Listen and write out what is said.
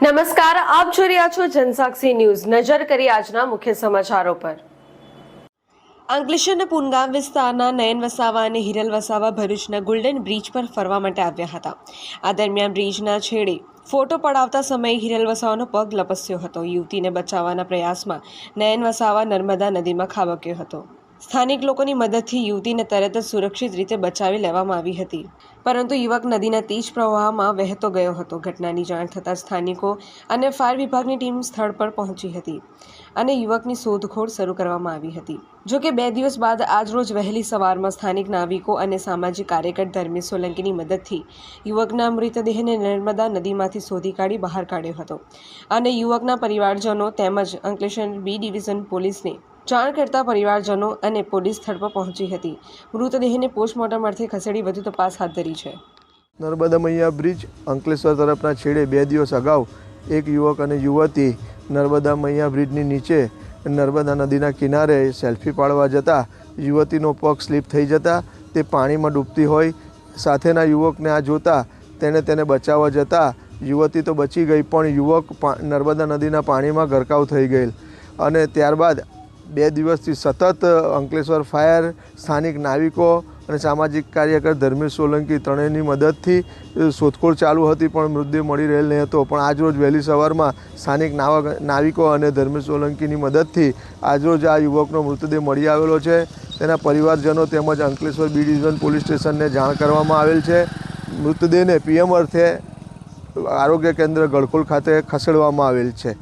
નમસ્કાર, આપ જોઈ રહ્યા છો જનસાક્ષી ન્યૂઝ। નજર કરી આજના મુખ્ય સમાચારો પર। અંકલેશ્વરના પુનગામ વિસ્તારના નયન વસાવા અને હિરલ વસાવા ભરૂચના ગોલ્ડન બ્રિજ પર ફરવા માટે આવ્યા હતા। આ દરમિયાન બ્રિજના છેડે ફોટો પડાવતા સમયે હિરલ વસાવાનો પગ લપસ્યો હતો। યુવતીને બચાવવાના પ્રયાસમાં નયન વસાવા નર્મદા નદીમાં ખાબક્યો હતો। સ્થાનિક લોકોની મદદથી યુવતીને તરત જ સુરક્ષિત રીતે બચાવી લેવામાં આવી હતી, પરંતુ યુવક નદીના તેજ પ્રવાહમાં વહેતો ગયો હતો। ઘટનાની જાણ થતાં સ્થાનિકો અને ફાયર વિભાગની ટીમ સ્થળ પર પહોંચી હતી અને યુવકની શોધખોળ શરૂ કરવામાં આવી હતી। જો કે 2 દિવસ બાદ આજરોજ વહેલી સવારમાં સ્થાનિક નાવિકો અને સામાજિક કાર્યકર ધર્મેશ સોલંકીની મદદથી યુવકના મૃતદેહને નર્મદા નદીમાંથી શોધી કાઢી બહાર કાઢ્યો હતો અને યુવકના પરિવારજનો તેમજ અંકલેશ્વર બી ડિવિઝન પોલીસને જાણ કરતા પરિવારજનો અને પોલીસ સ્થળ પર પહોંચી હતી। મૃતદેહને પોસ્ટમોર્ટમ અર્થે ખસેડી વધુ તપાસ હાથ ધરી છે। નર્મદા મૈયા બ્રિજ અંકલેશ્વર તરફના છેડે 2 દિવસ અગાઉ એક યુવક અને યુવતી નર્મદા મૈયા બ્રિજની નીચે નર્મદા નદીના કિનારે સેલ્ફી પાડવા જતાં યુવતીનો પગ સ્લીપ થઈ જતાં તે પાણીમાં ડૂબતી હોય સાથેના યુવકને આ જોતાં તેને બચાવવા જતાં યુવતી તો બચી ગઈ, પણ યુવક નર્મદા નદીના પાણીમાં ગરકાવ થઈ ગયેલ અને ત્યારબાદ 2 દિવસથી સતત અંકલેશ્વર ફાયર, સ્થાનિક નાવિકો અને સામાજિક કાર્યકર ધર્મેશ સોલંકી ત્રણેયની મદદથી શોધખોળ ચાલુ હતી, પણ મૃતદેહ મળી રહેલ નહીં હતો। પણ આજરોજ વહેલી સવારમાં સ્થાનિક નાવિકો અને ધર્મેશ સોલંકીની મદદથી આજરોજ આ યુવકનો મૃતદેહ મળી આવેલો છે। તેના પરિવારજનો તેમજ અંકલેશ્વર બી ડિવિઝન પોલીસ સ્ટેશનને જાણ કરવામાં આવેલ છે। મૃતદેહને પીએમ અર્થે આરોગ્ય કેન્દ્ર ગળખોલ ખાતે ખસેડવામાં આવેલ છે।